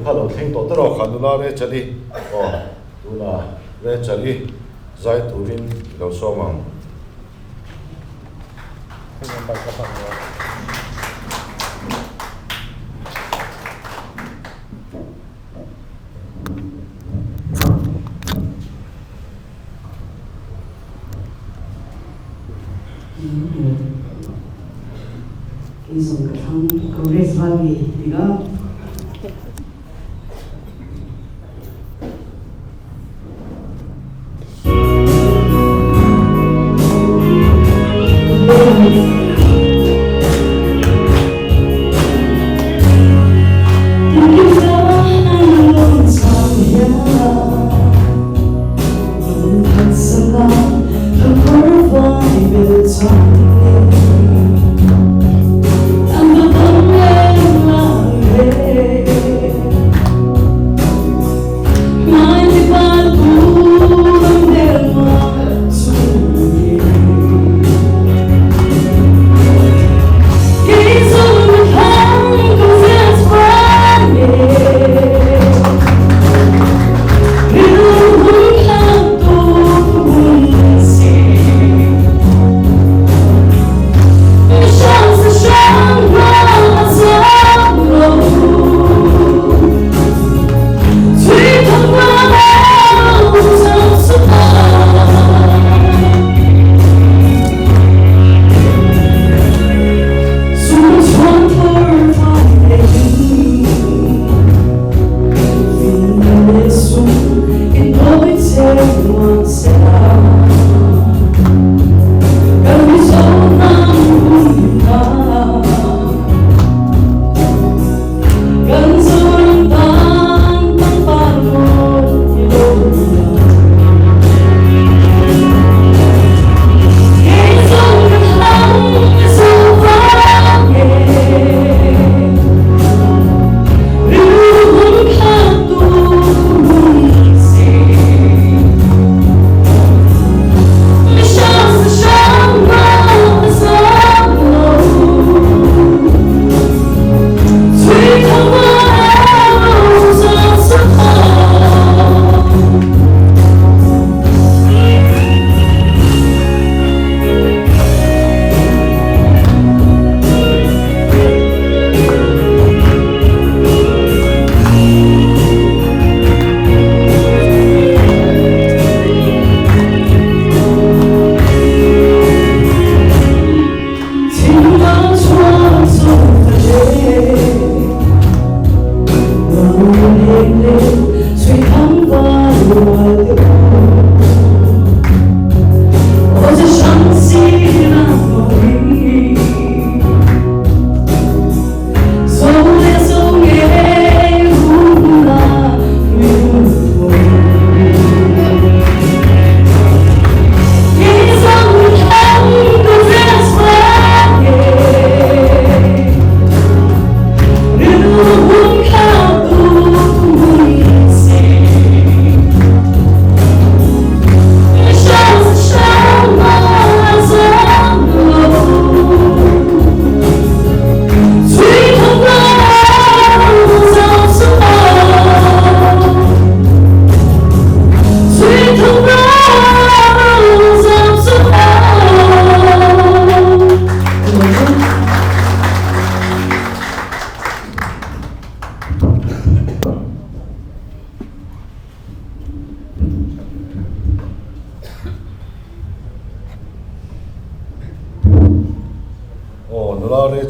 Hello, think to tero khanula re chali tuna re chali zai turin lo somang Isang Congress Valley, diga.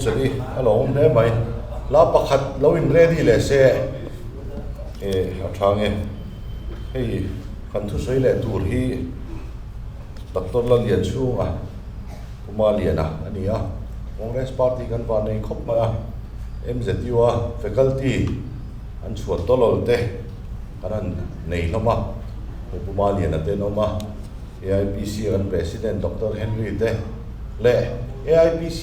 Chali along ne mai la pakhat lo in ready le se athange hei kan thu sei le tur hi Dr. la lian chunga kuma liana ania Congress party kan pa nei khop ma MZU faculty an chuat tolol te kanan nei loma kuma liana te noma AIPC an president Dr. Henry te le AIPC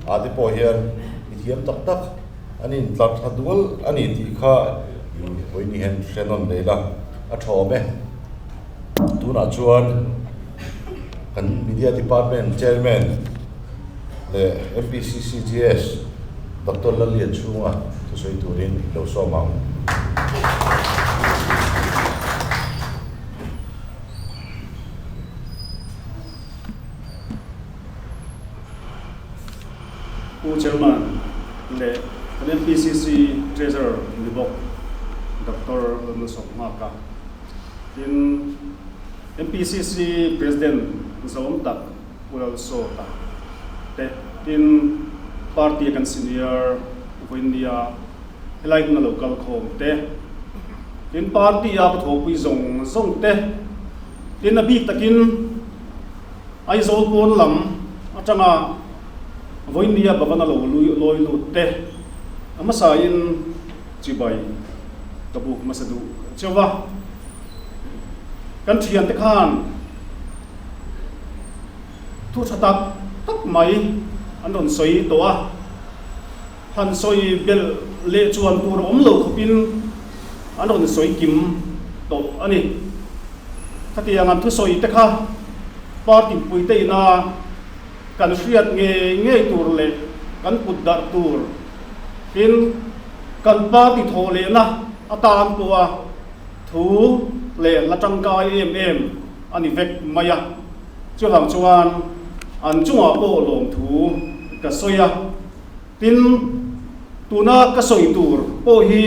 adipo hian ithiam tak tak anin tlat hadwal ani ti kha hoini hen shenon leila a thome tuna chuan kan media department chairman le MPCCGS Dr. Lalian Chunga to say to rin lo so mang chairman le MPCC treasurer libok Dr. Nusok Maka in MPCC president zom tak ulal so ta te in party kan senior of India like na local khom te in party a thopui zong te in abi takin ai zol pon lam atanga India bavana loi lu te amasa in chibai kabuk masadu chawa kan thian te khan thu thatak tak mai anon soi to a han soi bel le chuan tur om lo khopin anon soi kim to ani khati angam thu soi te kha party pui te na kan riat nge tur le kan pudar tur tin kan party thole na atan tua thu le la tangkai em ani vek maya chu hang chuan an chunga po lom thu ka soya tin tuna ka soi tur po hi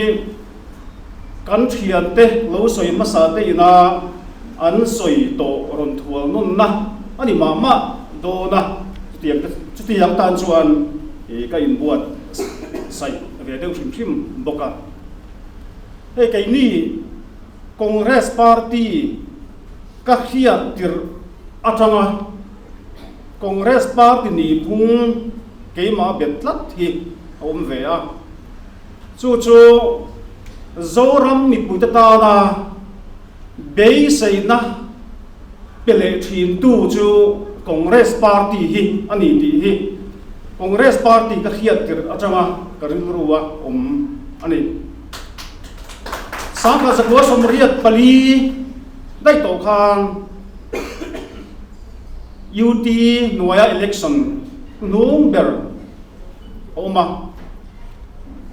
kan thian te lo soi ma sa te ina an soi to ron thual nun na ani mama do na tiang tan chuan ka in buat sai ve deu thim boka he kai ni Congress Party ka hiat tir atanga Congress Party ni phung keima betlat hi om ve a chu zoram mi puita na be sei na pele thin tu chu Congress Party hi ani ti hi Congress Party ka hiat tir atanga karin ruwa ani sangka zakwa somriat pali dai to khan UT Nuaya election number oma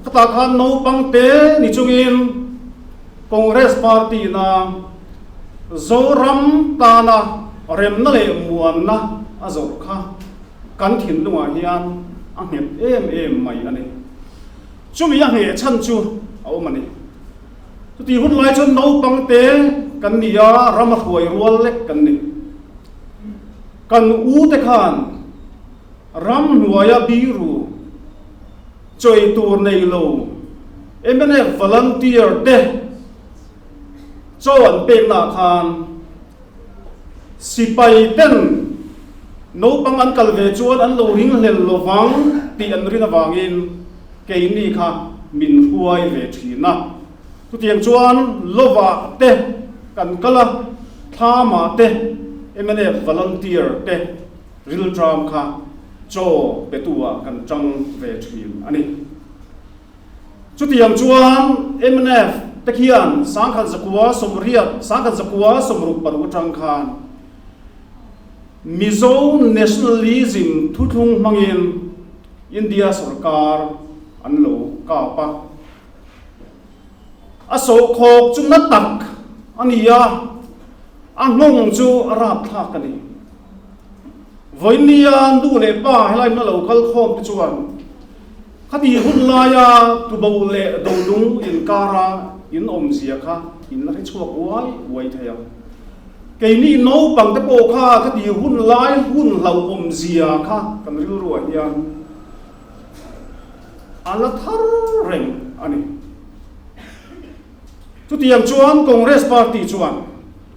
kata khan no pangte ni chungin Congress Party na zoram tana rem na le muan na azor kha kan thin lunga hian a hep em mai ani chumi ya nge chan chu au mani ti hun lai chon no pangte kan nia rama huai rual lek kan ni kan u te khan ram nuaya biru choi tur nei lo emene volunteer te chon pe na khan sipai ten no pang an kalve chuan an lo ring hlel lovang ti an rina wangin ke ni kha min huai ve thina tu tiang chuan lova te kan kala thama te emene volunteer te real drum kha cho betua kan chang ve thin ani chu tiang chuan MNF te khian sangkhan zakwa somriat sangkhan zakwa somru paru tang khan Mizo nationalism thuthung mangin India sarkar anlo ka pa aso khok chumna tak ania angong chu arap thak ani voinia ndu le pa helai na local khom ti chuan khati hun la ya tu bo le do lung in kara in om zia kha in la chuak wai thaya cái ni nấu bằng cái bộ kha cái điều hun lái hun lầu zia kha cần riu ruột hiền anh là thar reng anh chút tiệm chuan Congress Party chuan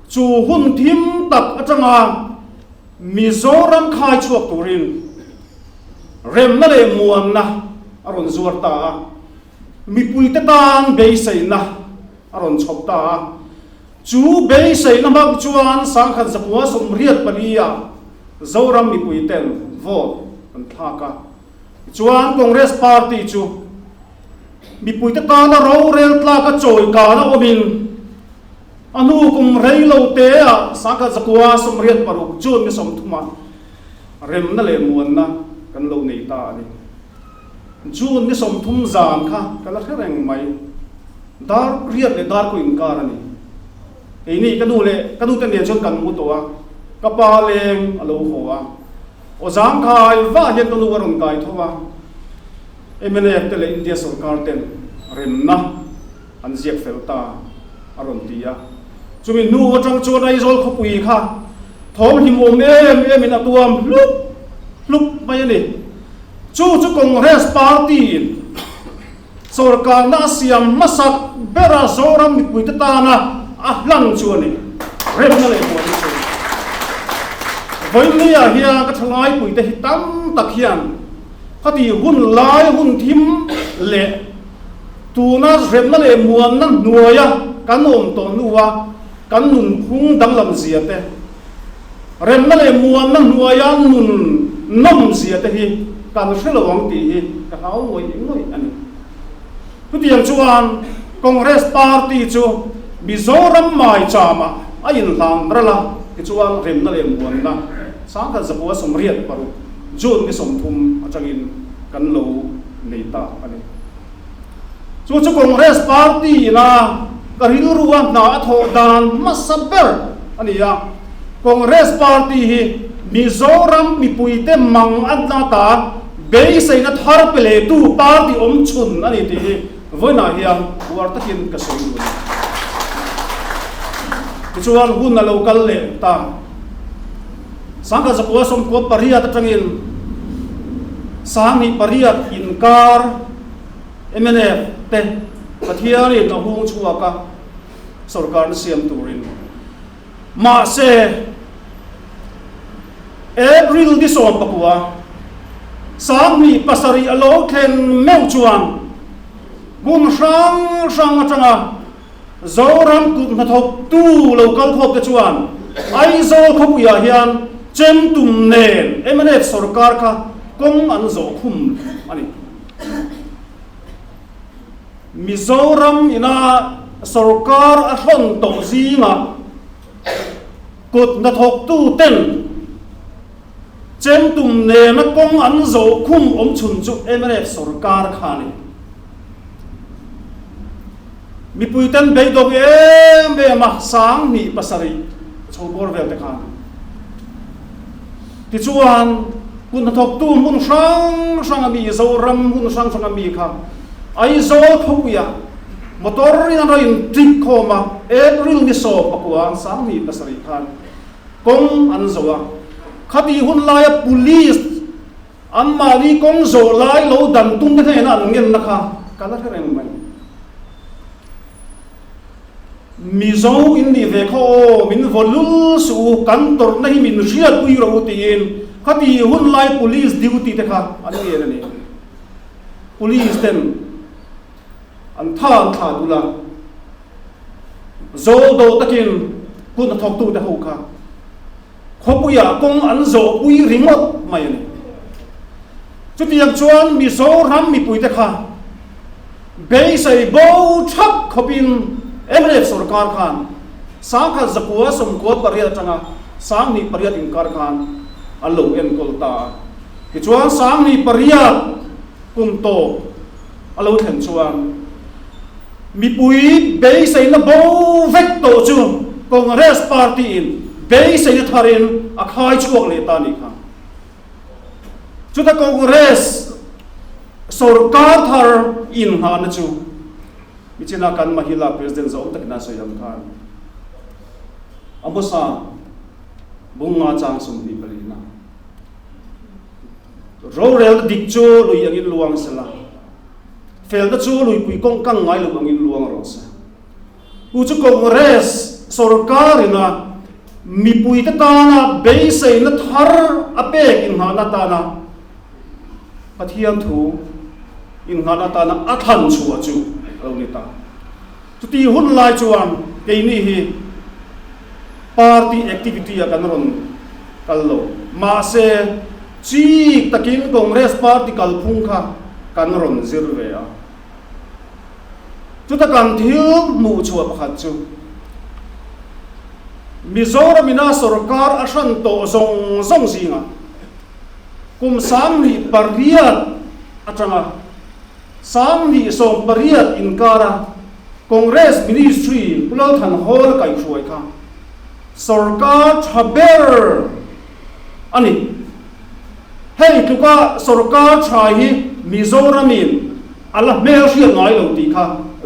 chu hun thím tập ở trong Mizoram khai chuộc turin rem na le muan na aron zuar ta mi pui te tan be sei na aron chop ta chú bé say nam bak chuan sangkhan zakwa somriat pania zoram mi puiten vote an thaka chuan Congress Party chu mi puite ta na ro rel tla ka choi ka na omin anu kum rei lo te a sangkhan zakwa somriat paru chun mi som thuma rem na le muan na kan lo nei ta ani chun mi som thum zan kha kala khereng mai dar riat le dar ko inkar ani ini kanu ten dia chon kan mu to a kapa leng alo ho a o zang khai va hian kanu ron kai thowa MNF tele India sarkar ten remna an ziak felta aron tia chumi nu atang chuan ai zol khopui kha thom him om em in atuam lup mai ni chu Congress party sarkar na siam masak bera zoram mi pui ta na ahlan chuani remna le poi với lý à hiya cái thằng ai bụi tê tam tắc hiền cái gì hun lai hun thím lệ tu na rem na lệ muan na nuôi ya kan ôm to nuwa kan nun khung dang lam zia te rem na lệ muan na nuôi ya nun nom zia te hi kan shelo wang ti hi ka hau ngoi ani tu tiang chuan Congress party chu Mizoram mai chama ain lam rala cái chuan rem na lệ muan na sáng cả dập som riết paru June cái som thum achangin kan lo neita ani chu Congress party na karil ruwa na atho dan masaber ani ya Congress party hi Mizoram mi puite mang adna ta beisai na thar pele tu party om chun ani ti hi voina hiam war takin ka soi ni chuan hun na local le ta sangka zakwa som ko pariat atangin sangi pariat inkar MNF te pathiari na hung chuaka sarkar siam turin ma se April di som pakua sangi pasari alo ken meu chuan gun sang atanga zoram kut na thok tu local khop te chuan ai zo khop ya hian chem tum nen MNF sarkar ka kong an zo khum ani Mizoram ina sarkar a hlon to zinga kut na thok tu ten chem tum nen na kong an zo khum om chun chu MNF sarkar khani mi puitan bei dog em be ma sang ni pasari chobor vel te khan ti chuan kun thok tu mun sang ami zoram mun sang ami kha ai zo khoya motor ina roin trip khoma April ni so pakwa sang ni pasari khan kong an zowa khati hun lai police an mali kong zo lai lo dan tum te na an ngel na kha kala thereng mai Mizo in ni ve kho min volul su kan tor nahi min riat pui ro tin khati hun lai police duty te kha ani ye ni police ten an tha dula zo do takin kun thok tu te ho kha khopuya kong an zo pui rimot mai ni chutiam chuan Mizo ram mi pui te kha be sai bo thap khopin MNF sarkar khan sangka zakwa som ko pariat tanga sang ni pariat inkar khan allo en kolta ki chuan sang ni pariat kum to allo then chuan mi pui be sei na bo vek to chu Congress party in be sei na tharin a khai chuak le ta ni kha chu ta Congress sarkar thar in ha na chu Michina kan mahila president zo tak na so yam khan amosa bunga chang sum ni palina ro rel dik chu lui angin luang sala fel da chu lui pui kong kang ngai lu angin luang ro sa u chu Congress sarkar ina mi pui ta na be sei na thar apek in ha na ta na pathian thu in ha na ta na athan chu a chu Launita, tuti hun lai chuan kei ni hi party activity akan ron kallo ma se chi takin Congress party kalphung kha kan ron zirve a chuta kan thil mu chua pakhat chu Mizoram ina sarkar ashan to zong zinga kum sam ni pariat atanga sang ni som pariat inkara Congress ministry pulau than hall kai khuai kha sarkar thaber ani hei tuka sarkar thai hi Mizoramin ala mel riat ngai lo ti kha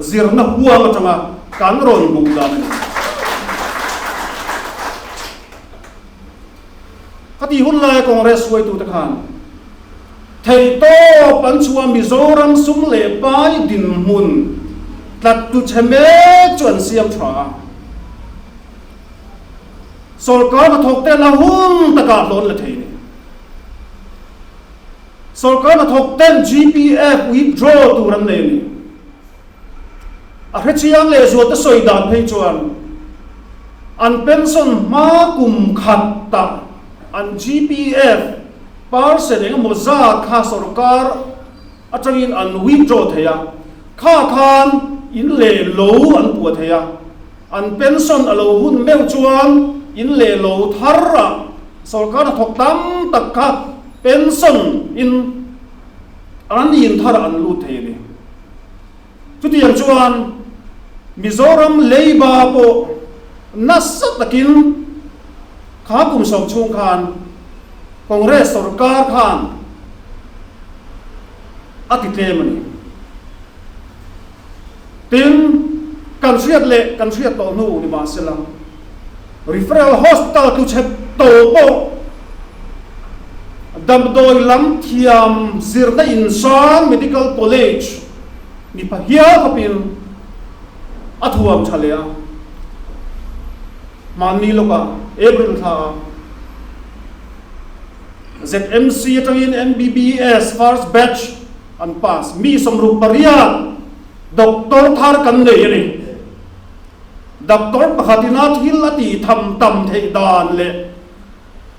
zirna huang atanga kan ron buk dan khati hun lai congress wai tu takhan thei to pan chua Mizoram sum le pai din mun tat tu cheme chuan siam thra सरकार न थोकते लहुम तका लोन लथे ने सरकार न थोकते GPF withdraw तुरंत ने अखिचियांग ले जो तो सोईदान पे चुआन अन पेंशन मा कुम खाता अन GPF पार से ने मुझा खा सरकार अचंगिन अन withdraw थे या खा खान इन ले लो अन पुआ थे या अन पेंशन अलो हुन मेव चुआन in le lo tharra sarkar thok tam tak kha pension in an in thar an lu the ni chuti yang chuan Mizoram leiba po nasat takin kha kum som chung khan congress sarkar khan ati temani tin kan riat to nu ni ma selang referral hospital tu chet to po dam doi lam thiam zirna insan medical college ni pa hiya kapin athuam chalea mani loka april tha ZMC tangin MBBS first batch an pass mi somru paria doctor thar kan le ni Doctor pakhatina thilati tham tam thei dan le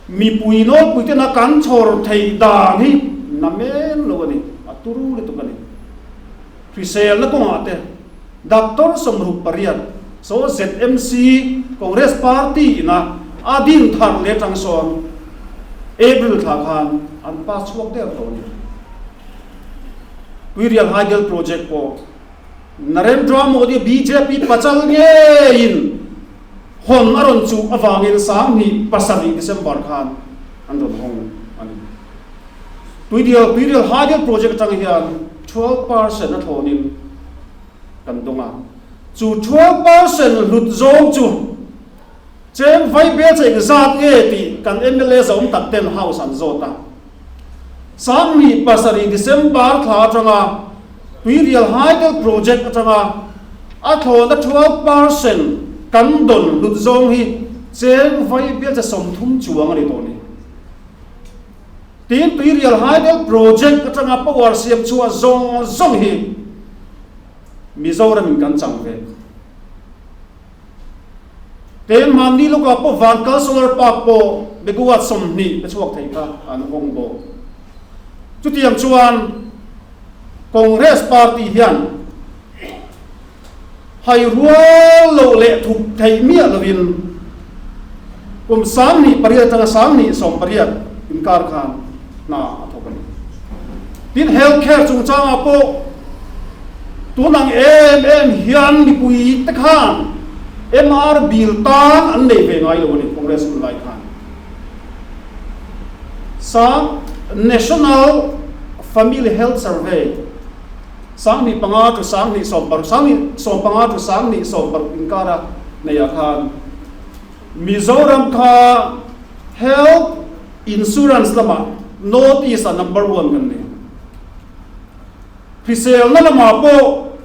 mi puino puitena kan chor thei dan hi namen lo ni aturu le to kani fisel na ko ate doctor somru pariat so ZMC Congress Party na adin thar le tang som april tha khan an pa chuak de to ni Real Hagel project po Narendra Modi BJP pachal nge in hon aron chu awangin sam ni pasari December khan andon hong ani tuidial hagel project tang hian 12% na thonin kan donga chu 12% lut zong chu chen vai be che zat nge ti kan MLA zong tak ten house an zota sam ni pasari December kha tanga Real Hagel project atanga atho na 12% kan don lut zong hi chen vai bia cha som thum chuang ani to ni tin Real Hagel project atanga power siam chua zong hi Mizoram kan chang ve ten mandi lo ka po vankal solar park po beguat som ni pe chuak thei ka an hong bo chutiam chuan Congress Party hian hai rual lo le thuk thei mia lovin kum sam ni pariat tanga sam ni som pariat inkar khan na athokan tin healthcare chung changa po tunang hian ni pui te khan MR bill tan an nei ve ngai lo ni Congress lai khan sa National Family Health Survey sang ni panga tu sang ni som panga tu sang ni som par inkara neya khan Mizoram kha health insurance lama north is a number 1 kan ni Prisel na lama po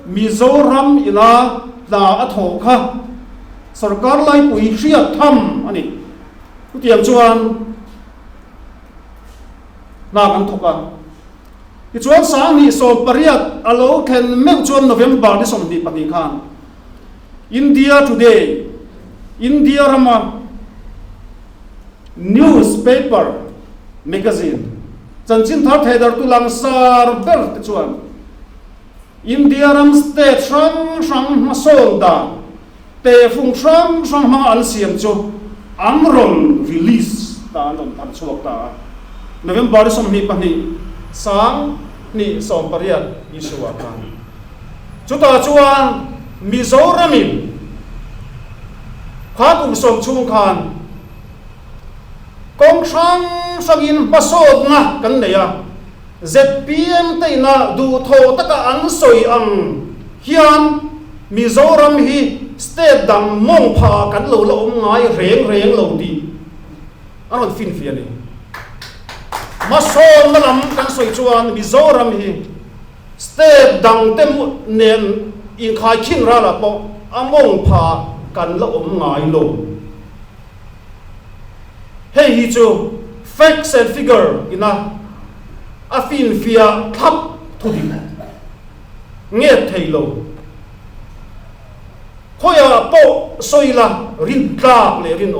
Mizoram ina la atho kha sarkar lai pui hriat tham ani tiam chuan na kan thoka Ichuan sang ni so pariat alo khen meu chuan November ni som di pani khan India Today India Rama newspaper magazine chanchin thar thedar tu lang sar ber te chuan India Ram state sang masol da te phung sang ma an siam chu amron release ta non thar chuak ta November ni som ni pani sang ni som pariat isua kan chuta chuan Mizoramin khatum som chung khan kong sang sangin pasod na kan neya ZPM te na du tho taka an soi ang hian Mizoram hi state dang mong pha kan lo lo ngai reng lo di anon fin fi ani masol malam kan soi chuan Mizoram hi state dang tem nen in khai khin ra la po among pha kan lo ngai lo hei hi chu facts and figure ina a fin fia thap thu di nghe thei lo khoya po soila rin tlak le rin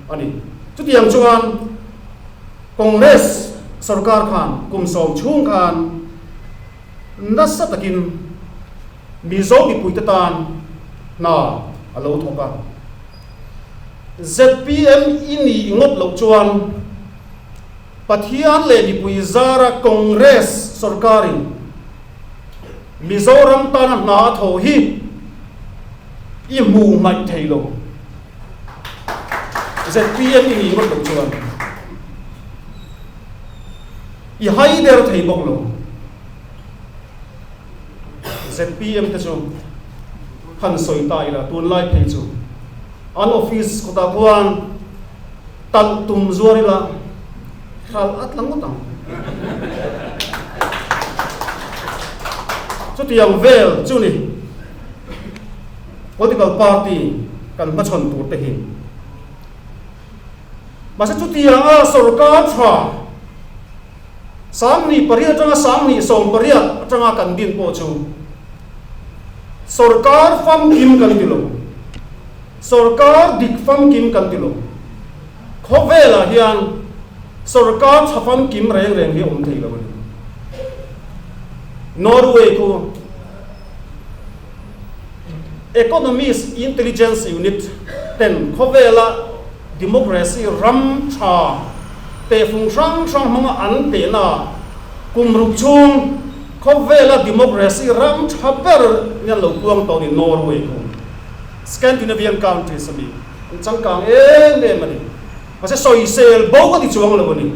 ani chu tiang chuan Congress sarkar khan kumsom chung khan nasa takin mizo ki puitatan na alo thoka ZPM ini ngot lo chuan pathian le ni puizara Congress sarkarin Mizoram tan na tho hi i mu mai thailo ZPM ini ngot lo chuan i hai der thei bok lo ZPM te chu han soi tai la tun lai phei chu an office ko ta buan tal tum zuari la khal at lang utang chu tiang vel chu ni political party kan ma chon tur te hi ma sa chu tiang a sarkar tha samni pariat tanga samni som pariat tanga kan din po chu sarkar fam kim kan tilo sarkar dik fam kim kan tilo khovela hian sarkar chafam kim reng hi thei lo Norway ko Economist Intelligence Unit ten khovela democracy ram tha te phung sang mga an te na kumruk chung khovela democracy ram thaper nyan lo puang to ni Norway ko Scandinavian countries ami changkang mani mase soi sel bo ko ti chuang lo ni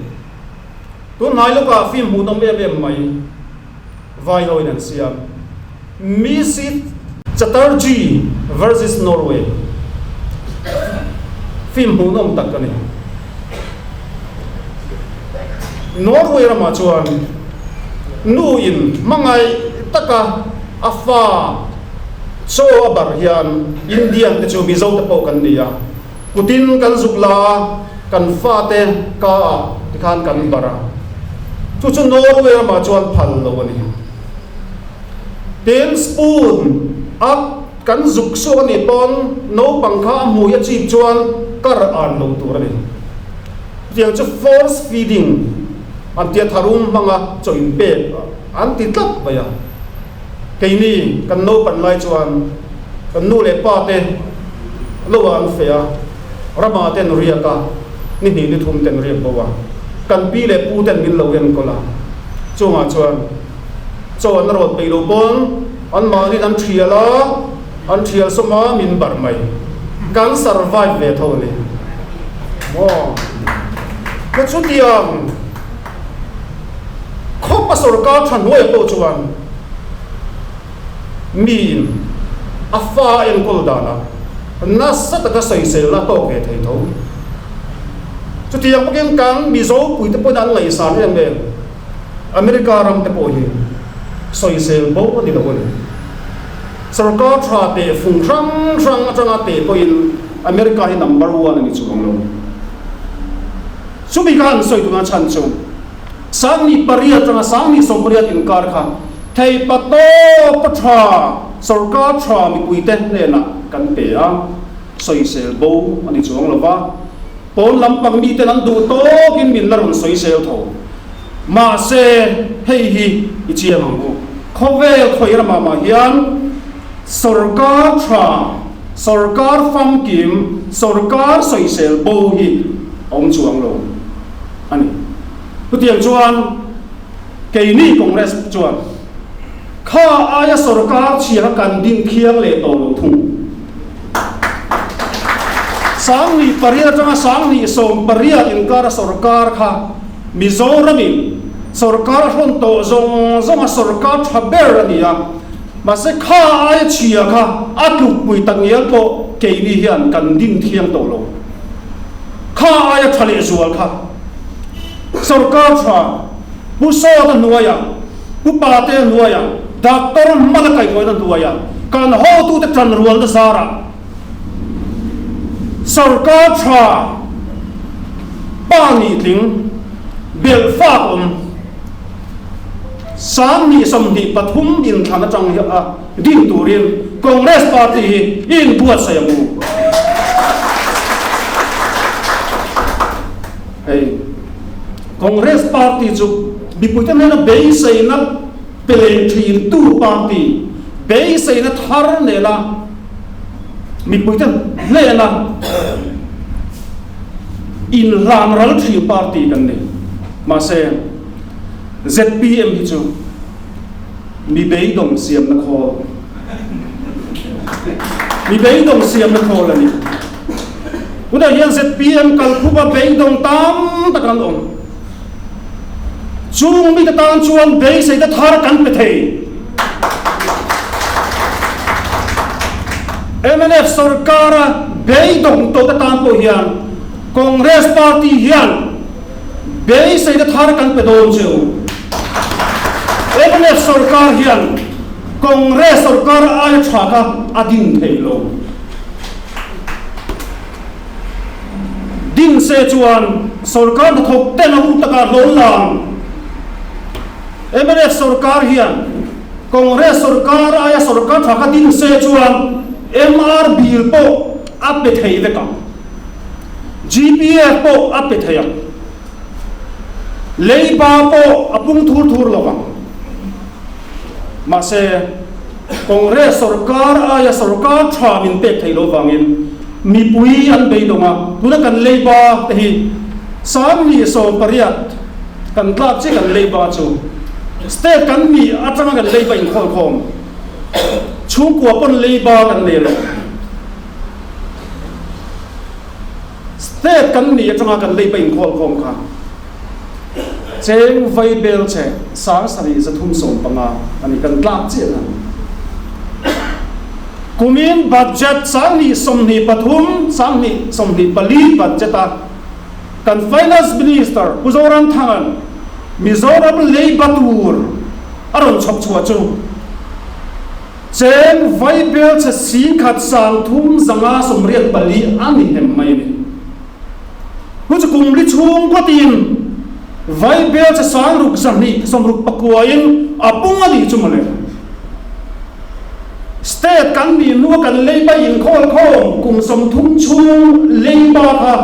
tun nai lo ka film hu dam mai vai hoi nan siam Misit Chatterjee versus Norway film hu nom tak ni Norway rama chuan nu in mangai taka afa so abar hian Indian te chu mizo te po kan nia putin kan zukla kan fa te ka tikhan kan bara chu chu Norway rama chuan phal lo ni ten spoon up kan zuk so ni pon no pangkha mu ya chi chuan kar an lo tur ni tiang chu force feeding an tia tharum manga choin pe an ti tlap baya keini kan no pan lai chuan kan nu le pa te lo an fea rama ten ria ka ni thum ten ria bawa kan pi le pu ten min lo yen kola chunga chuan an rot pe lo pon an ma ni an thiala an thial soma min bar mai kan survive ve tho ni mo ka chu tiang khopa sarkar than hoi po chuan min afa en kol dana na sataka sai sel la to ke thei tho chu tiang pakin kang mizo pui te po dan lai san em be America ram te po hi soi sel bo ni lo ni sarkar tha te phung rang atanga te po in America hi number 1 ni chuang lo subi kan soi tu na chan chu sang ni pariat tanga sang ni som pariat in kar kha thei pato patha sarkar tha mi pui te ne na kan pe a soi sel bo ani chuang lo wa pon lampang mi te nan du to kin min la ron soi sel tho ma se hei hi ichiam ang khovel khoira ma hian sarkar tha sarkar fam kim sarkar soi sel bo hi ong chuang lo ani putiang chuan keini Congress chuan kha aya sarkar chia kan din khiang le to lo thung sang ni pariat tanga sang ni som pariat in kar sarkar kha Mizoram sarkar hon to zong sarkar thaber ania ma se kha ai chia kha atluk pui tangial po keini hian kan din thiang to lo kha ai thale zual kha sarkar tha bu so ta nuaya bu pa te nuaya doctor malakai ko na nuaya kan ho tu te tran rual da sara sarkar tha pa ni ting bel fa sáng ni som di pathum in thana chang a din turin Congress party in buat saya mu hey Congress party chu bipuita na base na pelen thin tu party base na thar ne la bipuita le na in ram ral thi party kan ne ma se ZPM hi chu mi bei dong siam na kho mi bei dong siam na kho la ni uda hian ZPM kal khuba bei dong tam takan ong chung mi ta tan chuan bei sei ta thar kan pe thei MNF sarkara bei dong to ta tan po hian Congress party hian bei sei ta thar kan pe don chu MNF sarkar hian Congress sarkar ai thaka adin theilo din se chuan sarkar na thok ten hu taka lon lang MNF sarkar hian Congress sarkar ai sarkar thaka din se chuan MR bil po ape thei ve ka GPF po ape theya leiba po apung thur lawang ma se Congress sarkar aya sarkar thamin pe thailo wangin mi pui an bei donga tuna kan leiba te hi sam ni so pariat kan tlap che kan leiba chu state kan mi atanga kan leiba in khol khom chu ko pon leiba kan le lo state kan mi atanga kan leiba in khol khom kha cheng vai bel che sang sari za thum som panga ani kan tlap che na kumin budget sang ni som ni pathum sang ni som ni bali budget a kan finance minister uzoran thangan mizoram lei batur aron chok chua chu cheng vai bel che si khat sang thum zanga som riat bali ani hem mai ni hu chu kum li chung ko tin vai bel cha sang ruk zani som ruk pakuain apunga di chumale state kan ni nu kan leiba in khol khom kum som thum chung leiba kha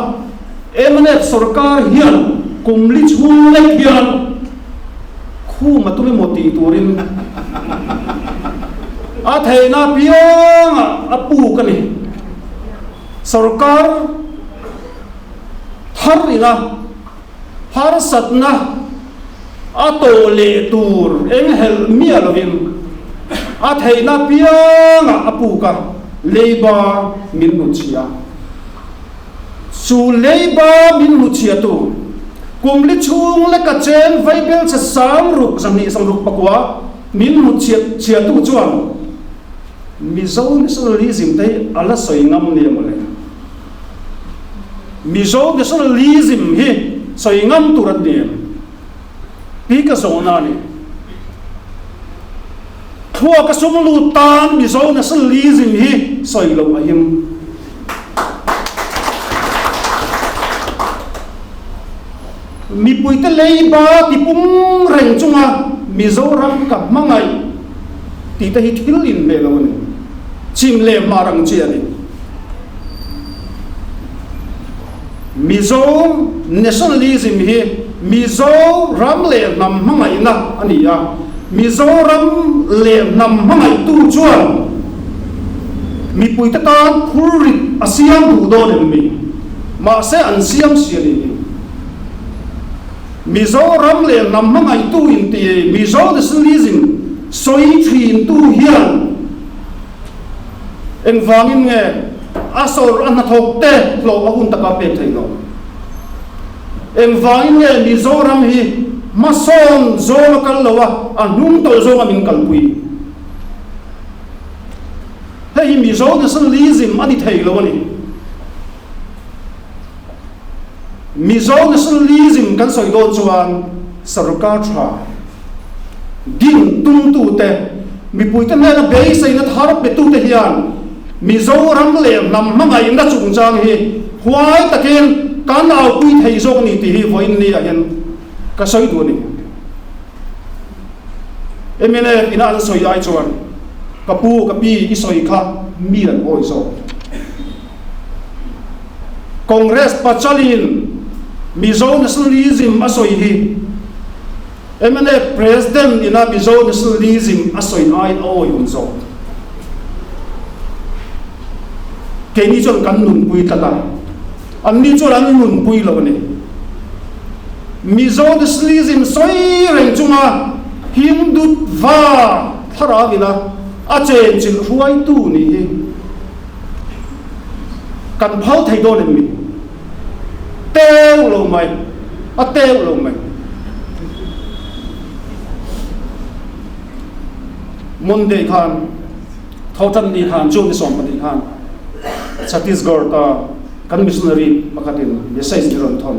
MNF sarkar hian kum li chung le hian khu matule moti turin a theina piang apu kani sarkar tharina har satna ato le tur enghel mialovin a theina pianga apuka leiba min nuchia su leiba min nuchia tu kumli chung le ka chen vaibel cha sam ruk zamni sam ruk pakwa min nuchia chia tu chuan mizo nationalism dei ala soingam ni mole mizo nationalism hi soingam turat ni pika zona ni thua ka sumlu tan mizo nationalism hi soilo ahim mi puite leiba ti pum reng chunga mizoram kap mangai ti ta hi thil in be lo ni chim le marang chi ani mizo nationalism hi mizo ram le nam mangai na ani ya mizo ram le nam mangai tu chuan mi puite ta khuri asiam du do le mi ma se an siam siani Mizoram le nammangai tu inti Mizo nationalism soi thin tu hian enwangin nge asor anathok te lo ahun taka pe thailo enwangin nge Mizoram hi mason zong kal lowa anung tol zong amin kalpui hei mi zo nationalism ani thei lo ni mi zo nationalism kan soi don chuan sarkar tha ding tung tu te mi pui te na be sei na thar pe tu te hian Mizoram le nam mangai na chung chang hi huai takin kan au pui thei zong ni ti hi voin ni a hian ka soi du ni emene ina an soi ai chuan ka pu ka pi i soi kha mi an oi zo Congress pachalin Mizo nationalism asoi hi emene president ina Mizo nationalism asoi ai oi un zo cái ní cho cắn nụn bùi tata anh ní cho anh nụn bùi lâu này Mizo nationalism soi rèn chung à Hindu va thara vì là à trên chữ huai tu này cần pháo thay đổi này mình teo lâu mày à teo lâu mày môn đề khan thâu chân đi khan chung đi xóm đi khan Chhattisgarh ta kan missionary makatin yesai jiron thon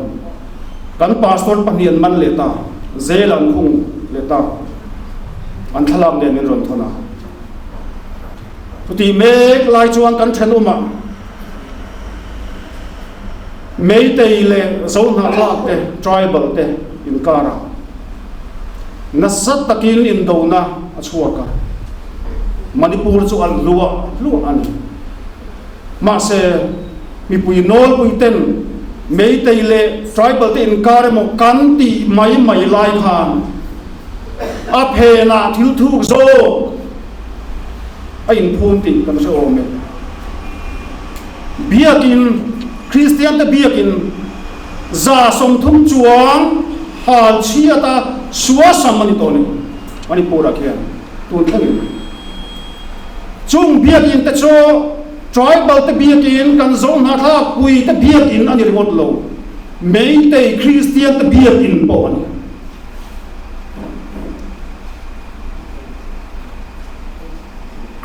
kan pastor panian man leta zelan khung leta an thalam de min ron thona puti me lai chuan kan then uma me te le zona la te tribal te in kara nasat takin in dona achuaka Manipur chu al lu an mà se mi pui nol pui ten mấy tay lệ tribal te in kare mo kan ti mai lai khan a phe na thil thu zo a in phum ti kan so me biakin Christian te biakin za som thum chuang hal chia ta suwa samani to ni Manipur akhian tun thang chung biakin te cho tribal te biakin kan zong na tha pui te biakin ani remote lo mei te Christian te biakin po ani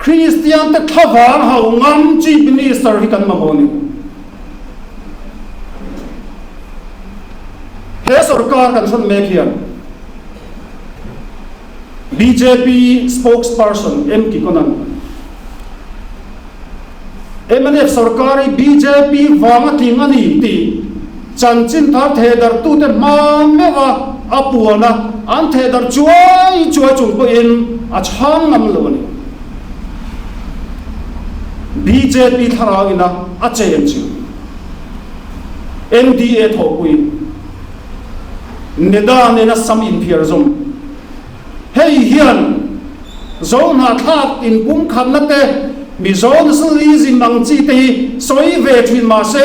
Christian te thavar hau ngam chief minister hi kan ma boni he sarkar kan son me khian BJP spokesperson M ki konan MNF sarkari BJP vanga tingani ti chanchin thar thedar tu te mamewa apuana an thedar chuai chung po in a chang nam lo ni BJP tharawina a chen chu NDA thopui neda nena sam in phiar zum hei hian zona thak in pum khan na te Mizo nationalism mang chi te soi ve thin ma se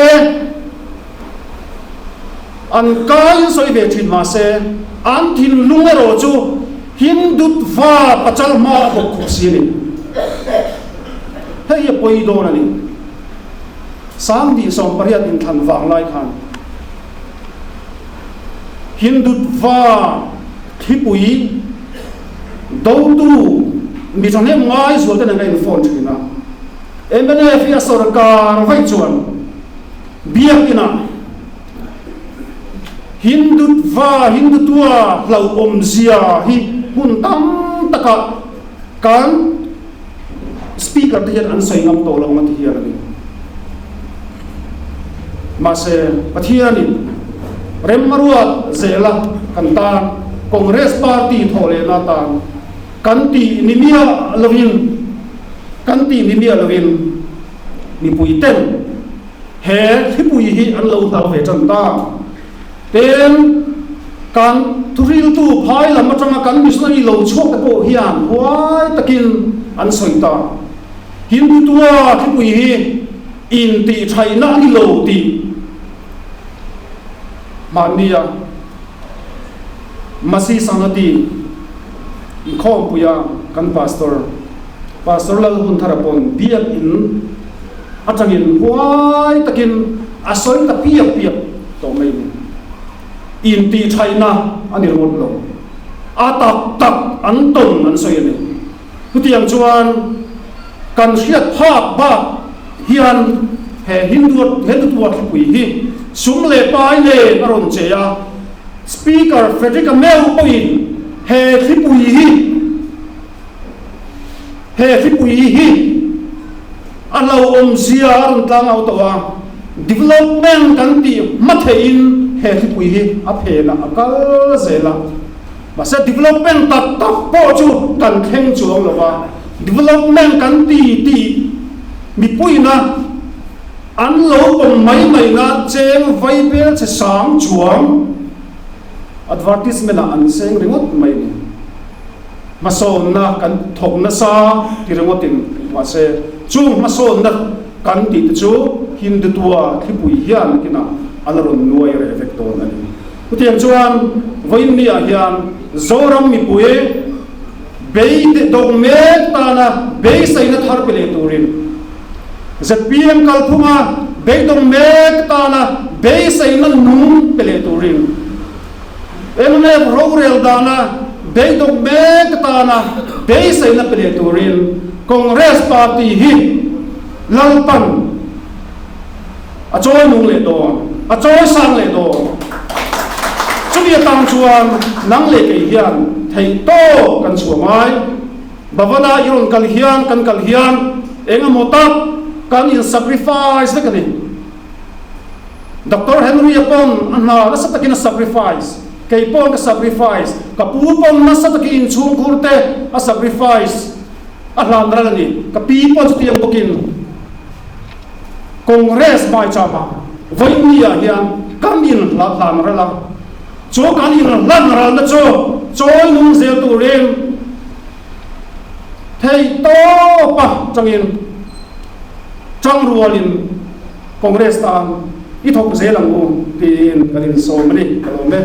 an kai soi ve thin ma se an thin lunga ro chu Hindu va pachal ma bo khusi ni hei poi do na ni sang di som pariat in than wang lai khan Hindu va thipui do tu mi thane ngai zo te na ngai phone thina MNF ya sarkar vai chuan biakina Hindu tua lau zia hi hun tam taka kan speaker te an sai ngam to lo ma ti hian ni ma se pathiani rem maruat zela kan ta Congress party thole na ta kanti nimia lovin ni pui ten he thi pui hi an lo ta ve chan ta ten kan thuril tu phai lam atanga kan missionary lo chok ta ko hian huai takin an soi ta Hindu tua thi pui hi in ti thaina ni lo ti mania masi sanati khom puya kan pastor lal hun tharapon biak in atangin huai takin asoi ta piak to mai in ti China ani rot lo atak tak an ton an soi ni hutiang chuan kan hriat phak ba hian he hindu pui hi sum le pai le aron cheya speaker Frederick Mel poin he thipui hi alo zia aron tlang au tawa development kan ti mathein he thipui hi a phena akal zela masa development tak po chu kan theng chuang lawa development kan ti mi puina an lo pom mai na cheng vai bel che sam chuang advertisement an seng ringot mai ni mason na kan thok na sa ti ringotin wa se chung mason na kan ti chu hindu tua thipui hian kina alaron nuai re vector ani utiang chuan voin ni a hian zoram mi puye beid dog me tana be sai na thar pele turin zpm kalphuma beid dog me tana be sai na num pele turin emne rogrel dana beid dog me tana be sai na pele turin congress party hi lalpan achoy nung le do achoy sang le do chumi tang chuan nang le ke hian thei to kan chuamai bavana iron kal hian enga motak kan in sacrifice le kani Dr. Henry Apon anna nasatakin sacrifice kay pon ka sacrifice kapupon nasatakin chung kurte a sacrifice ahlan ni kapipon sa tiyang bukin congress mai chama voinia hian kamin lan rala cho kanin lan ral na choi nung zel tu ren thei to pa changin chang rualin congress ta i thok zelang tin kalin so mani kalome